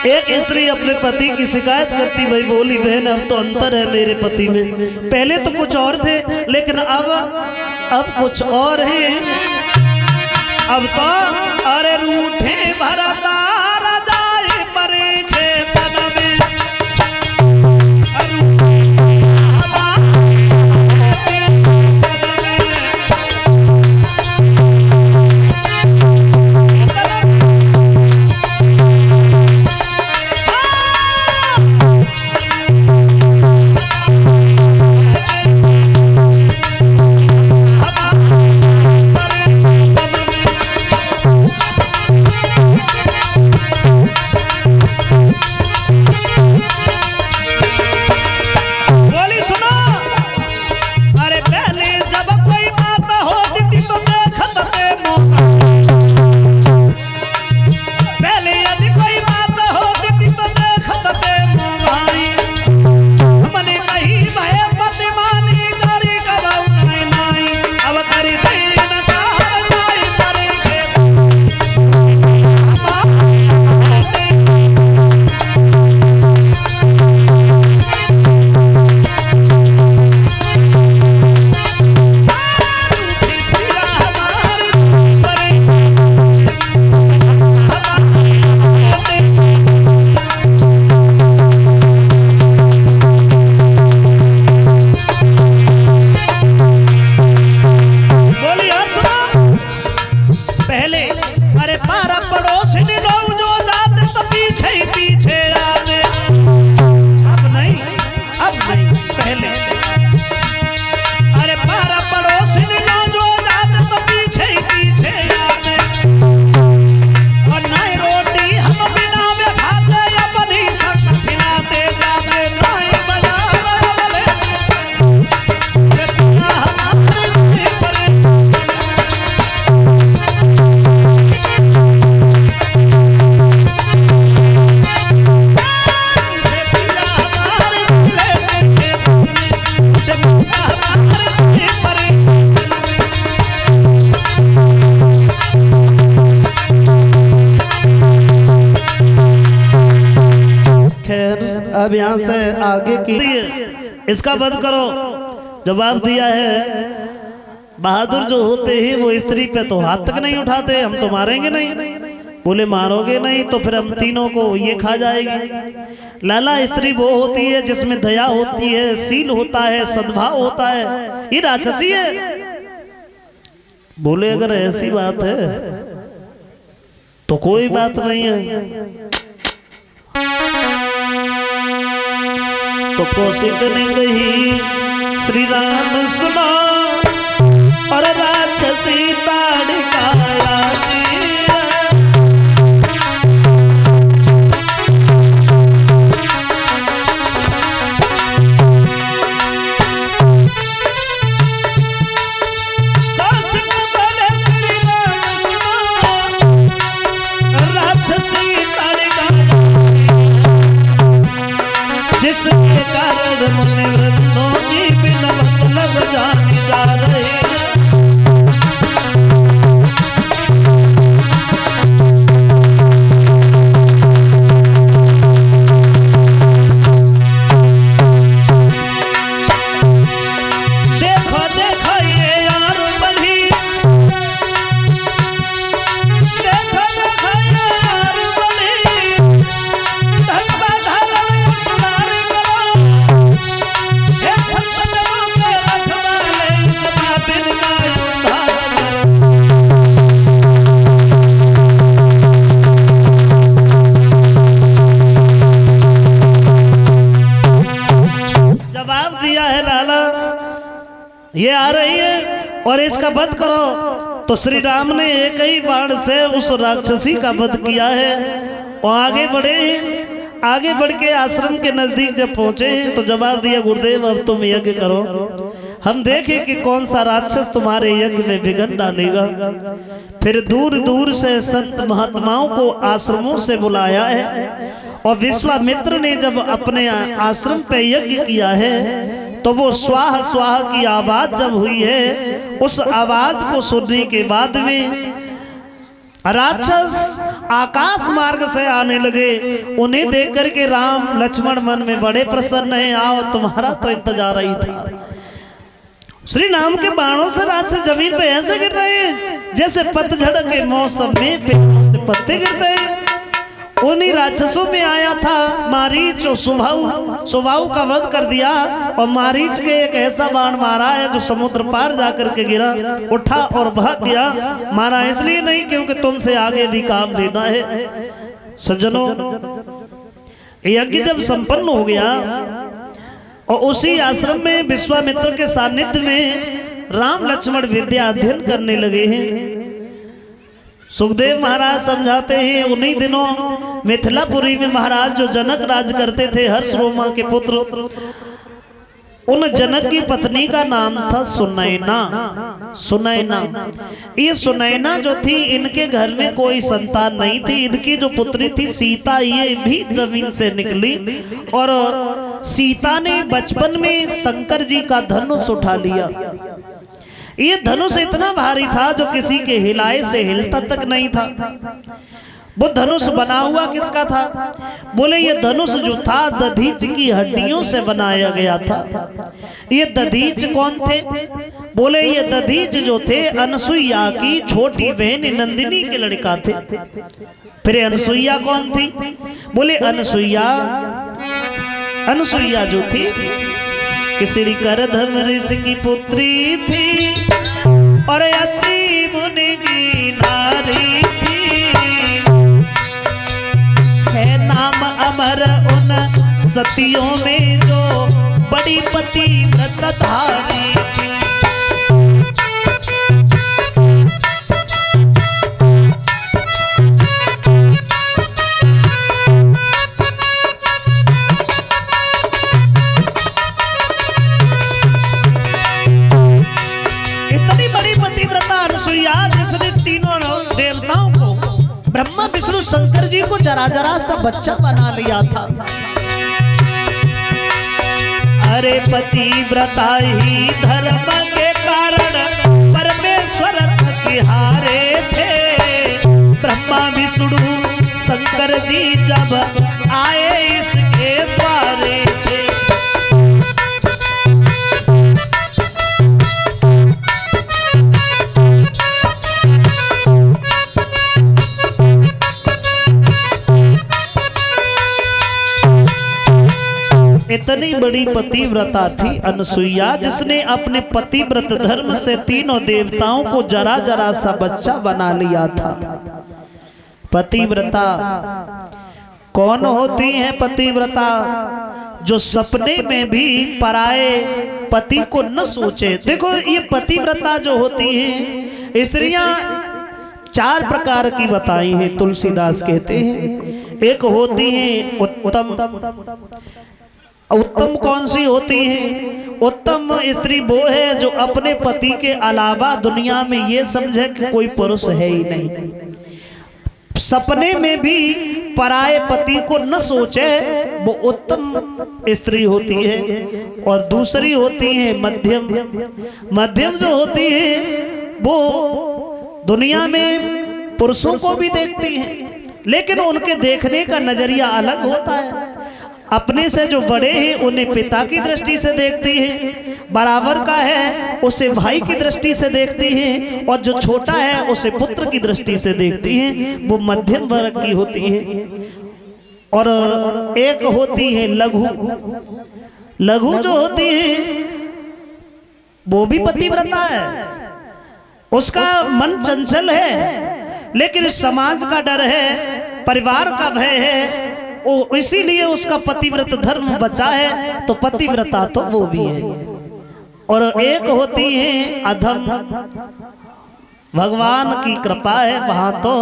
एक स्त्री अपने पति की शिकायत करती, वही बोली बहन अब तो अंतर है मेरे पति में, पहले तो कुछ और थे लेकिन अब कुछ और है। अब तो अरे रूठे भरता रजाई परे खेतन में, अब यहाँ से आगे की इसका वध करो। जवाब दिया है बहादुर जो होते हैं वो स्त्री पे तो हाथ तक नहीं उठाते, हम तो मारेंगे नहीं। बोले मारोगे नहीं तो फिर हम तीनों को ये खा जाएगी। लाला स्त्री वो होती है जिसमें दया होती है, सील होता है, सद्भाव होता है, ये राक्षसी है। बोले अगर ऐसी बात है तो कोई बात नहीं है। तो कौशिक ने कही श्री राम सुना और राक्षसी ताड़िकाया जिसके कारण मुनि वृंदों की बिना मतलब जानी जा रही है। देखो देखो ये यार बली, देखो देखो ये यार बली, धर्मा धर्म सुनार जवाब दिया है लाला ये आ रही है और इसका वध करो। तो श्री राम ने एक ही बाण से उस राक्षसी का वध किया है और आगे बढ़े। आगे बढ़ के आश्रम के नजदीक जब पहुंचे तो जवाब दिया गुरुदेव अब तुम यज्ञ करो, हम देखें कि कौन सा राक्षस तुम्हारे यज्ञ में विघ्न डालेगा। फिर दूर दूर से संत महात्माओं को आश्रमों से बुलाया है और विश्वामित्र ने जब अपने आश्रम पे यज्ञ किया है तो वो स्वाहा स्वाहा की आवाज जब हुई है, उस आवाज को सुनने के बाद में राक्षस आकाश मार्ग से आने लगे। उन्हें देख करके राम लक्ष्मण मन में बड़े प्रसन्न हैं, आओ तुम्हारा तो इंतजार ही था। श्री राम के बाणों से राक्षस जमीन पे ऐसे गिर रहे हैं जैसे पतझड़ के मौसम में पेड़ों से पत्ते गिरते हैं। उन्हीं राक्षसों में आया था मारीच और सुबाहु का वध कर दिया, और मारीच के एक ऐसा बाण मारा है जो समुद्र पार जाकर के गिरा, उठा और भाग गया। मारा इसलिए नहीं क्योंकि तुमसे आगे भी काम लेना है। सज्जनों, यज्ञ जब संपन्न हो गया और उसी आश्रम में विश्वामित्र के सानिध्य में राम लक्ष्मण विद्या अध्ययन करने लगे हैं। सुखदेव महाराज समझाते हैं, उन्हीं दिनों मिथिलापुरी में महाराज जो जनक राज करते थे, हर्ष रोमा के पुत्र, उन जनक की पत्नी का नाम था सुनैना। सुनैना, ये सुनैना जो थी, इनके घर में कोई संतान नहीं थी। इनकी जो पुत्री थी सीता, ये भी जमीन से निकली, और सीता ने बचपन में शंकर जी का धनुष उठा लिया। ये धनुष इतना भारी था जो किसी के हिलाए से हिलता तक नहीं था। वो धनुष बना हुआ किसका था? बोले ये धनुष जो था दधीच की हड्डियों से बनाया गया था। ये दधीच कौन थे? बोले ये दधीच जो थे अनसुईया की छोटी बहन नंदिनी के लड़का थे। फिर अनसुईया कौन थी? बोले अनसुईया जो थी किसी करधम ऋषि की पुत्री थी, और अत्रि मुनि की नारी थी। है नाम अमर उन सतियों में जो बड़ी पतिव्रताधारी थी। जिसने तीनों देवताओं को, ब्रह्मा विष्णु शंकर जी को जरा जरा सा बच्चा बना लिया था। अरे पतिव्रता ही धर्म के कारण परमेश्वर के हारे थे। ब्रह्मा विष्णु शंकर जी जब आए इसके द्वारे थे। इतनी बड़ी पतिव्रता थी अनसुईया, जिसने अपने पतिव्रत धर्म से तीनों देवताओं को जरा जरा सा बच्चा बना लिया था। पतिव्रता कौन होती है? पतिव्रता जो सपने में भी पराए पति को न सोचे। देखो, ये पतिव्रता जो होती है, स्त्रियां 4 प्रकार की बताई हैं, तुलसीदास कहते हैं। एक होती है उत्तम। उत्तम कौन सी होती है? उत्तम स्त्री वो है जो अपने पति के अलावा दुनिया में ये समझे कि कोई पुरुष है ही नहीं, सपने में भी पराये पति को न सोचे, वो उत्तम स्त्री होती है। और दूसरी होती है मध्यम। मध्यम जो होती है वो दुनिया में पुरुषों को भी देखती है, लेकिन उनके देखने का नजरिया अलग होता है। अपने से जो बड़े हैं उन्हें पिता की दृष्टि से देखती है, बराबर का है उसे भाई की दृष्टि से देखती है, और जो छोटा है उसे पुत्र की दृष्टि से देखती है। वो मध्यम वर्ग की होती है। और एक होती है लघु। लघु जो होती है वो भी पतिव्रता है, उसका मन चंचल है, लेकिन समाज का डर है, परिवार का भय है, इसीलिए उसका पतिव्रत धर्म बचा है, तो पतिव्रता तो वो भी है। और एक होती है अधम। भगवान की कृपा है वहां तो,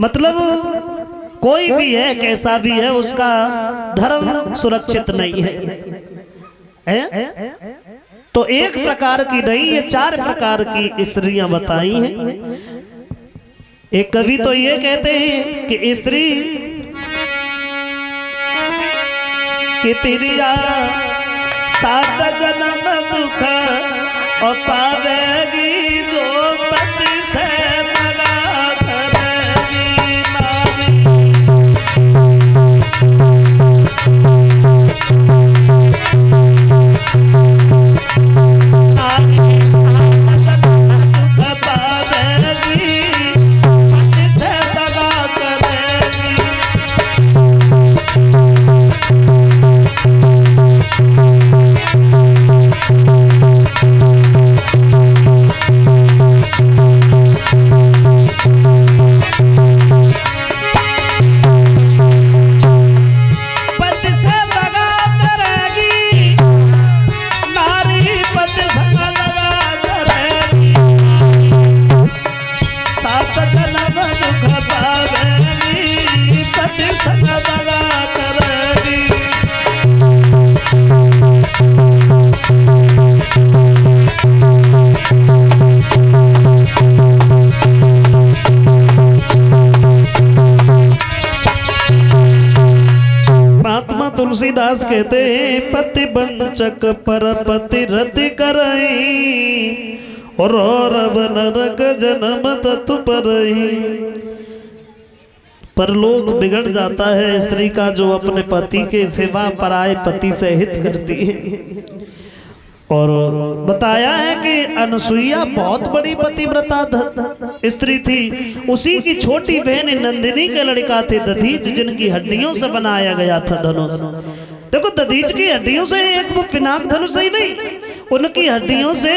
मतलब कोई भी है, कैसा भी है, उसका धर्म सुरक्षित नहीं है? तो एक प्रकार की नहीं, ये 4 प्रकार की स्त्रियां बताई हैं। एक कवि तो ये कहते हैं कि स्त्री कि तिरिया 7 जन्म दुख और पावेगी जो पति से लगा कर। तुलसीदास कहते हैं पति वंचक पर पति रति करई और अब नरक जन्म तत्परई। परलोक बिगड़ जाता है स्त्री का जो अपने पति के सिवा पराये पति से हित करती है। और बताया है कि अनसुईया बहुत बड़ी पतिव्रता स्त्री थी। उसी की छोटी बहन नंदिनी के लड़का थे दधीच, जिनकी हड्डियों से बनाया गया था धनुष। देखो दधीच की हड्डियों से, एक वो पिनाक धनुष ही नहीं, उनकी हड्डियों से